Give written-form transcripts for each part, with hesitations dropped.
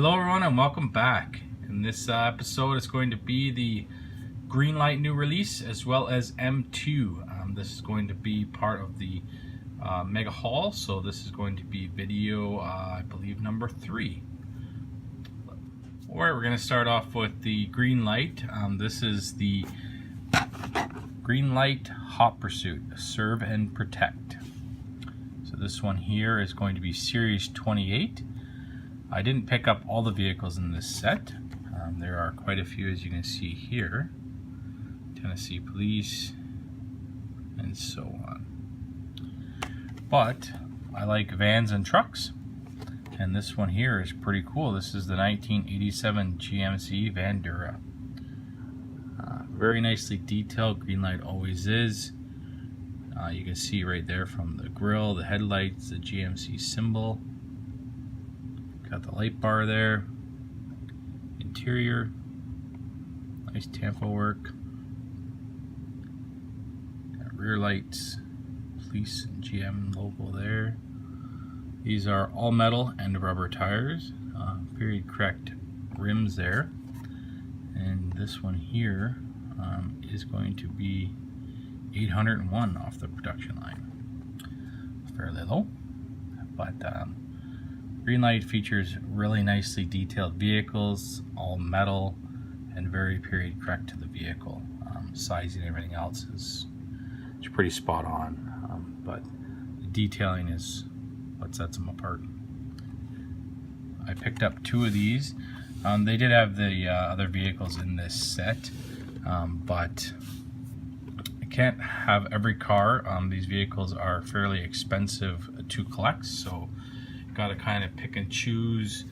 Hello everyone and welcome back. In this episode is going to be the GreenLight new release as well as M2. This is going to be part of the mega haul, so this is going to be video I believe number 3. Alright, we're going to start off with the GreenLight. This is the GreenLight Hot Pursuit Serve and Protect. So this one here is going to be Series 28. I didn't pick up all the vehicles in this set. There are quite a few, as you can see here. Tennessee Police and so on. But I like vans and trucks, and this one here is pretty cool. This is the 1987 GMC Vandura. Very nicely detailed. GreenLight always is. You can see right there from the grille, the headlights, the GMC symbol. Got the light bar there. Interior, nice Tampa work. Got rear lights, police and GM logo there. These are all metal and rubber tires, period correct rims there. And this one here is going to be 801 off the production line. Fairly low, but GreenLight features really nicely detailed vehicles, all metal and very period correct to the vehicle. Sizing and everything else is pretty spot on, but the detailing is what sets them apart. I picked up 2 of these. They did have the other vehicles in this set, but I can't have every car. These vehicles are fairly expensive to collect, so got to kind of pick and choose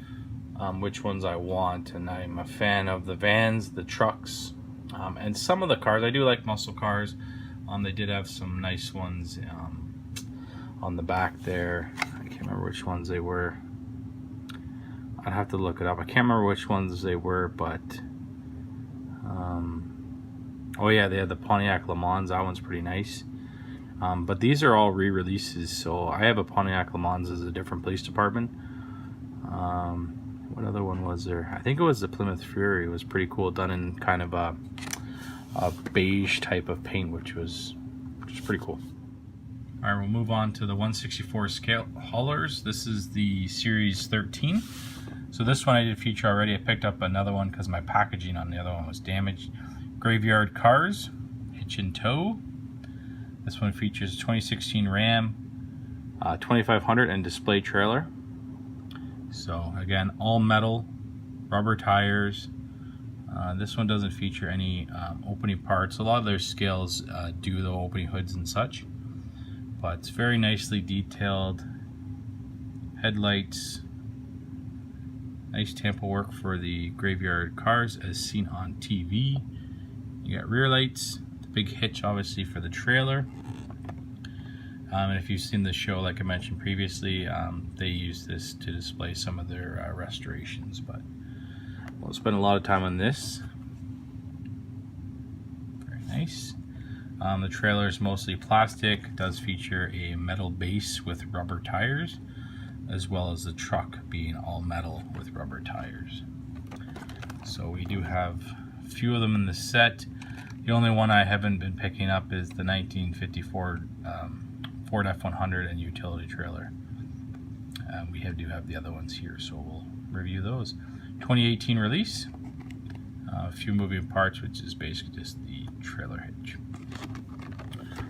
which ones I want. And I'm a fan of the vans, the trucks, and some of the cars. I do like muscle cars. They did have some nice ones on the back there. I can't remember which ones they were. I'd have to look it up. I can't remember which ones they were, but oh yeah, they had the Pontiac Le Mans. That one's pretty nice. But these are all re-releases, so I have a Pontiac Le Mans as a different police department. What other one was there? I think it was the Plymouth Fury. It was pretty cool, done in kind of a beige type of paint, which was pretty cool. All right, we'll move on to the 1/64 scale haulers. This is the Series 13. So this one I did feature already. I picked up another one because my packaging on the other one was damaged. Graveyard Cars, hitch and tow. This one features a 2016 Ram 2500 and display trailer. So again, all metal, rubber tires. This one doesn't feature any opening parts. A lot of their scales do the opening hoods and such, but it's very nicely detailed. Headlights, nice Tampa work for the Graveyard Cars as seen on TV. You got rear lights, the big hitch obviously for the trailer. And if you've seen the show, like I mentioned previously, they use this to display some of their restorations, but we'll spend a lot of time on this. Very nice. The trailer is mostly plastic. It does feature a metal base with rubber tires, as well as the truck being all metal with rubber tires. So we do have a few of them in the set. The only one I haven't been picking up is the 1954 Ford F100 and utility trailer. We do have the other ones here, so we'll review those. 2018 release. A few moving parts, which is basically just the trailer hitch.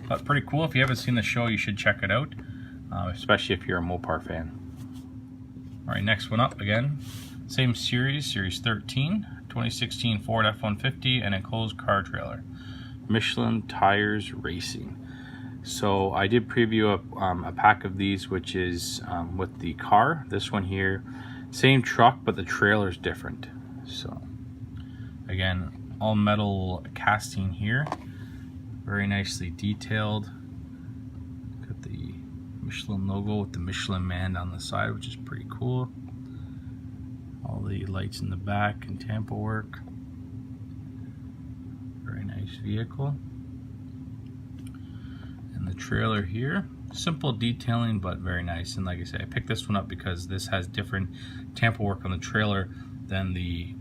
But pretty cool. If you haven't seen the show, you should check it out, especially if you're a Mopar fan. All right, next one up again. Same series, Series 13. 2016 Ford F-150 and enclosed car trailer. Michelin Tires Racing. So I did preview a pack of these, which is with the car. This one here, same truck, but the trailer's different. So again, all metal casting here, very nicely detailed. Got the Michelin logo with the Michelin Man on the side, which is pretty cool. All the lights in the back and Tampa work. Very nice vehicle. And the trailer here, Simple detailing, but very nice. And like I said, I picked this one up because this has different tampo work on the trailer than the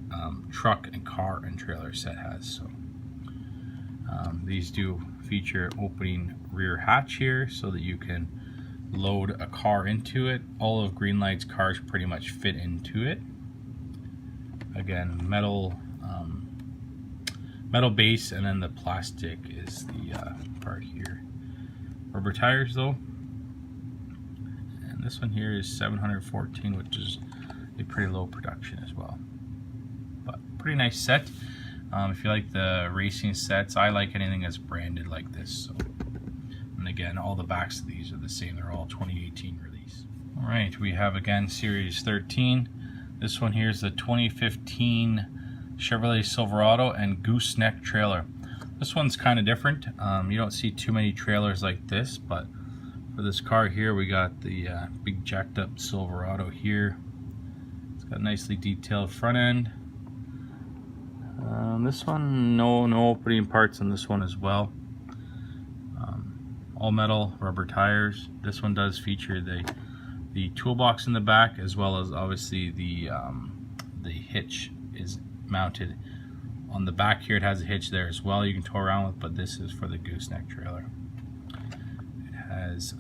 truck and car and trailer set has. So these do feature opening rear hatch here so that you can load a car into it. All of GreenLight's cars pretty much fit into it. Again, metal base, and then the plastic is the part here. Rubber tires though, and this one here is 714, which is a pretty low production as well, but pretty nice set. If you like the racing sets, I like anything that's branded like this. So, and again, all the backs of these are the same. They're all 2018 release. All right, we have again Series 13. This one here is the 2015 Chevrolet Silverado and gooseneck trailer. This one's kind of different. You don't see too many trailers like this, but for this car here, we got the big jacked up Silverado here. It's got a nicely detailed front end. This one, no opening parts on this one as well. All metal rubber tires. This one does feature the toolbox in the back, as well as obviously the hitch is mounted on the back here. It has a hitch there as well you can tow around with, but this is for the gooseneck trailer. It has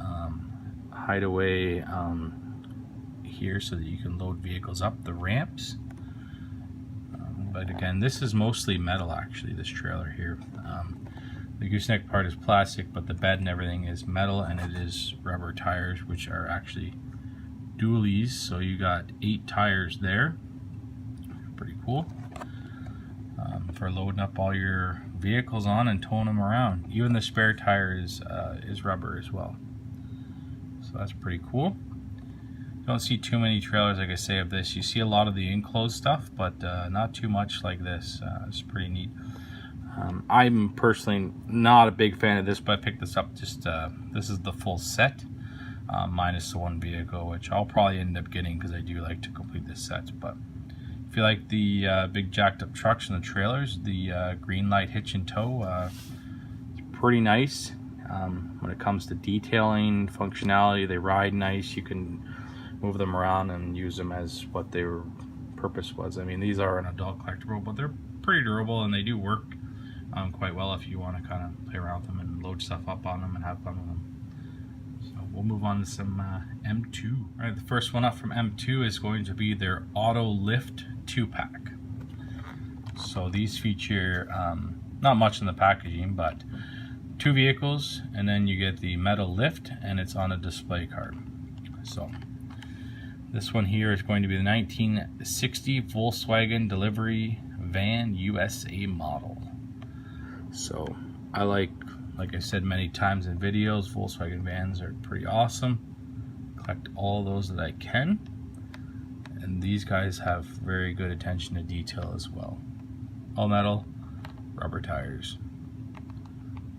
hideaway here so that you can load vehicles up the ramps. But again, this is mostly metal actually, this trailer here. The gooseneck part is plastic, but the bed and everything is metal, and it is rubber tires, which are actually dualies, so you got 8 tires there. Pretty cool. For loading up all your vehicles on and towing them around. Even the spare tire is rubber as well. So that's pretty cool. Don't see too many trailers, like I say, of this. You see a lot of the enclosed stuff, but not too much like this. It's pretty neat. I'm personally not a big fan of this, but I picked this up just, this is the full set, minus the one vehicle, which I'll probably end up getting because I do like to complete this set. But if you like the big jacked up trucks and the trailers, the GreenLight hitch and tow, it's pretty nice. When it comes to detailing, functionality, they ride nice. You can move them around and use them as what their purpose was. I mean, these are an adult collectible, but they're pretty durable and they do work quite well if you want to kind of play around with them and load stuff up on them and have fun with them. So we'll move on to some M2. All right, the first one up from M2 is going to be their Auto Lift 2-pack. So these feature not much in the packaging, but 2 vehicles, and then you get the metal lift, and it's on a display card. So this one here is going to be the 1960 Volkswagen delivery van USA model. So I like I said many times in videos, Volkswagen vans are pretty awesome. Collect all those that I can, and these guys have very good attention to detail as well. All metal, rubber tires,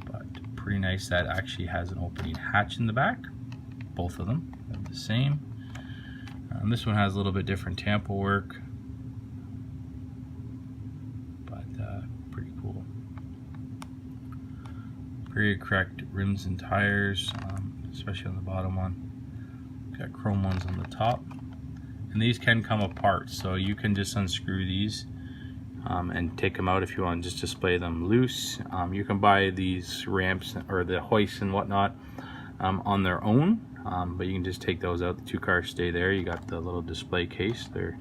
but pretty nice. That actually has an opening hatch in the back. Both of them are the same. This one has a little bit different tampo work, but pretty cool. Period correct rims and tires, especially on the bottom one. Got chrome ones on the top, and these can come apart, so you can just unscrew these and take them out if you want to just display them loose. You can buy these ramps or the hoists and whatnot on their own. But you can just take those out. The 2 cars stay there. You got the little display case. They're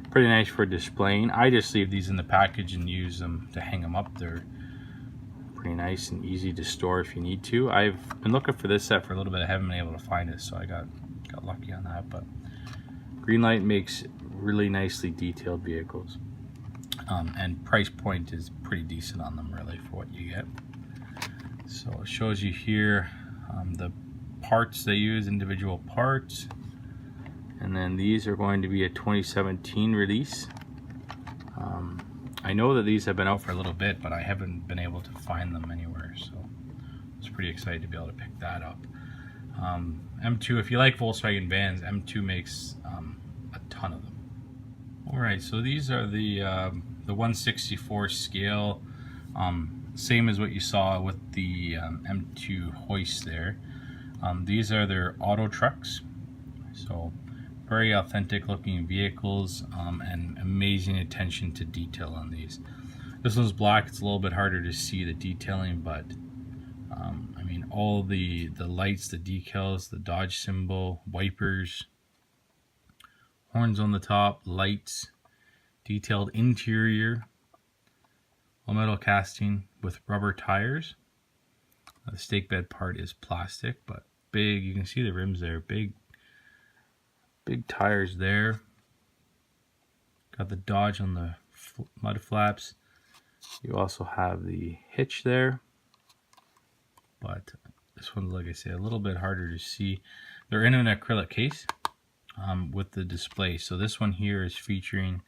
pretty nice for displaying. I just leave these in the package and use them to hang them up. They're pretty nice and easy to store if you need to. I've been looking for this set for a little bit. I haven't been able to find it, so I got lucky on that. But GreenLight makes really nicely detailed vehicles, and price point is pretty decent on them really for what you get. So it shows you here the parts they use, individual parts, and then these are going to be a 2017 release. I know that these have been out for a little bit, but I haven't been able to find them anywhere, so I was pretty excited to be able to pick that up. M2, if you like Volkswagen vans, M2 makes a ton of them. Alright, so these are the 1/64 scale, same as what you saw with the M2 hoist there. These are their auto trucks, so very authentic looking vehicles, and amazing attention to detail on these. This one's black, it's a little bit harder to see the detailing, but I mean, all the lights, the decals, the Dodge symbol, wipers, horns on the top, lights, detailed interior, all metal casting with rubber tires. The stake bed part is plastic, but big, you can see the rims there, big tires there. Got the Dodge on the mud flaps. You also have the hitch there, but this one's, like I say, a little bit harder to see. They're in an acrylic case with the display. So this one here is featuring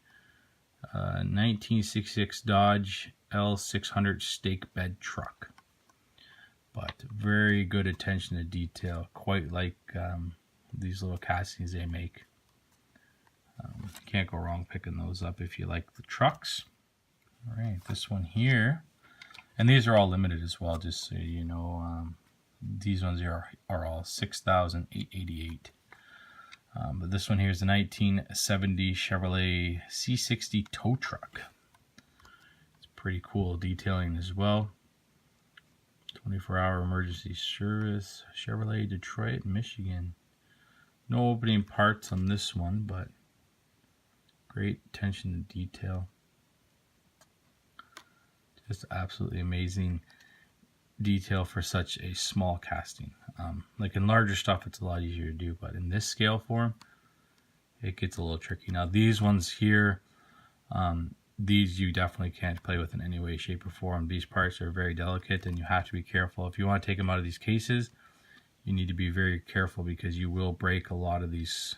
1966 Dodge L600 stake bed truck, but very good attention to detail, quite like these little castings they make. Can't go wrong picking those up if you like the trucks. All right, this one here, and these are all limited as well, just so you know. These ones here are all 6,888. But this one here is the 1970 Chevrolet C60 tow truck. It's pretty cool detailing as well. 24-hour emergency service, Chevrolet, Detroit, Michigan. No opening parts on this one, but great attention to detail. Just absolutely amazing detail for such a small casting. Like in larger stuff, it's a lot easier to do, but in this scale form, it gets a little tricky. Now these ones here, these you definitely can't play with in any way, shape, or form. These parts are very delicate, and you have to be careful. If you want to take them out of these cases, you need to be very careful, because you will break a lot of these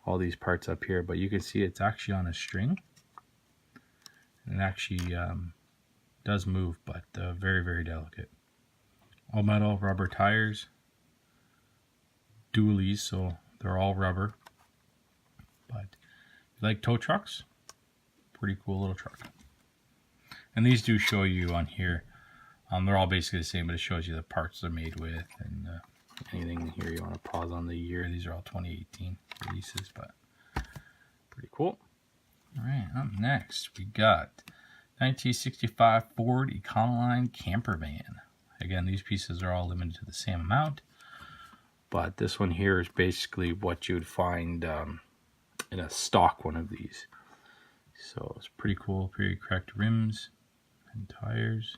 all these parts up here. But you can see it's actually on a string. It actually does move, but very, very delicate. All metal, rubber tires, dualies, so they're all rubber. But if you like tow trucks, pretty cool little truck. And these do show you on here, they're all basically the same, but it shows you the parts they're made with, and anything here you want to pause on the year. These are all 2018 releases, but pretty cool. All right, up next we got 1965 Ford Econoline camper van. Again, these pieces are all limited to the same amount, but this one here is basically what you would find in a stock one of these. So it's pretty cool, pretty correct rims and tires.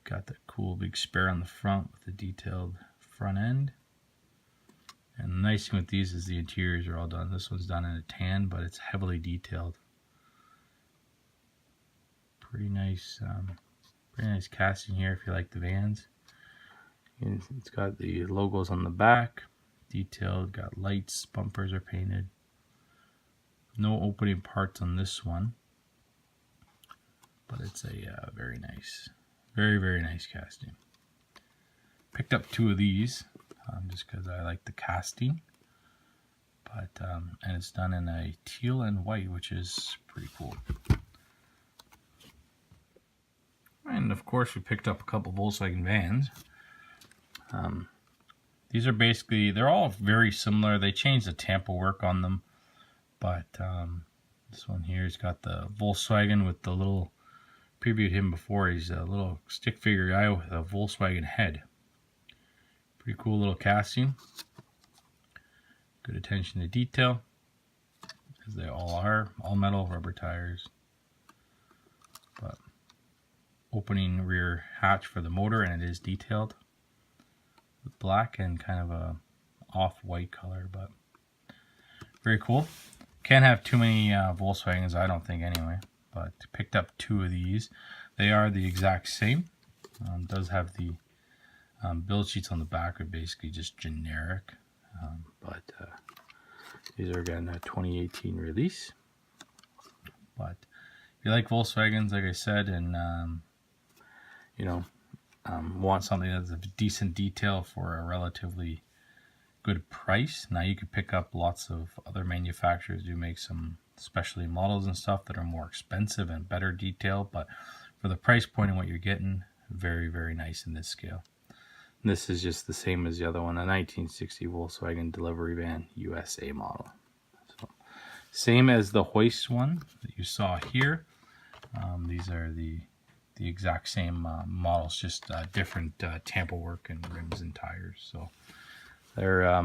Got that cool big spare on the front with the detailed front end. And the nice thing with these is the interiors are all done. This one's done in a tan, but it's heavily detailed. Pretty nice casting here if you like the vans. And it's got the logos on the back, detailed, got lights, bumpers are painted. No opening parts on this one, but it's a very nice, very, very nice casting. Picked up two of these just because I like the casting, but and it's done in a teal and white, which is pretty cool. And of course, we picked up a couple Volkswagen vans. These are basically, they're all very similar. They changed the Tampa work on them, but this one here has got the Volkswagen with the little, previewed him before, he's a little stick figure guy with a Volkswagen head. Pretty cool little casting. Good attention to detail, as they all are. All metal, rubber tires. But opening rear hatch for the motor, and it is detailed with black and kind of a off-white color, but very cool. Can't have too many Volkswagens, I don't think, anyway, but picked up two of these. They are the exact same. Does have the build sheets on the back are basically just generic, but these are again a 2018 release. But if you like Volkswagens, like I said, and you know, want something that's a decent detail for a relatively good price. Now you could pick up lots of other manufacturers who make some specialty models and stuff that are more expensive and better detail, but for the price point and what you're getting, very, very nice in this scale. This is just the same as the other one, a 1960 Volkswagen delivery van USA model. So, same as the hoist one that you saw here. These are the exact same models, just different tamper work and rims and tires. So they're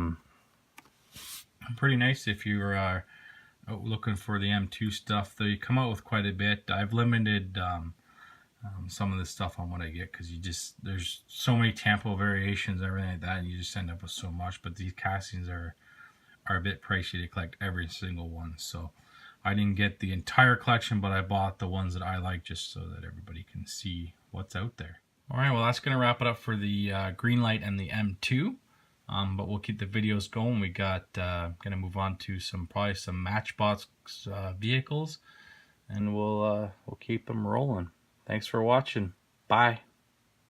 pretty nice if you're out looking for the M2 stuff. They come out with quite a bit. I've limited some of this stuff on what I get because there's so many tampo variations and everything like that, and you just end up with so much. But these castings are a bit pricey to collect every single one, so I didn't get the entire collection, but I bought the ones that I like just so that everybody can see what's out there. All right, well, that's going to wrap it up for the GreenLight and the M2. But we'll keep the videos going. We got going to move on to probably some Matchbox vehicles, and we'll keep them rolling. Thanks for watching. Bye.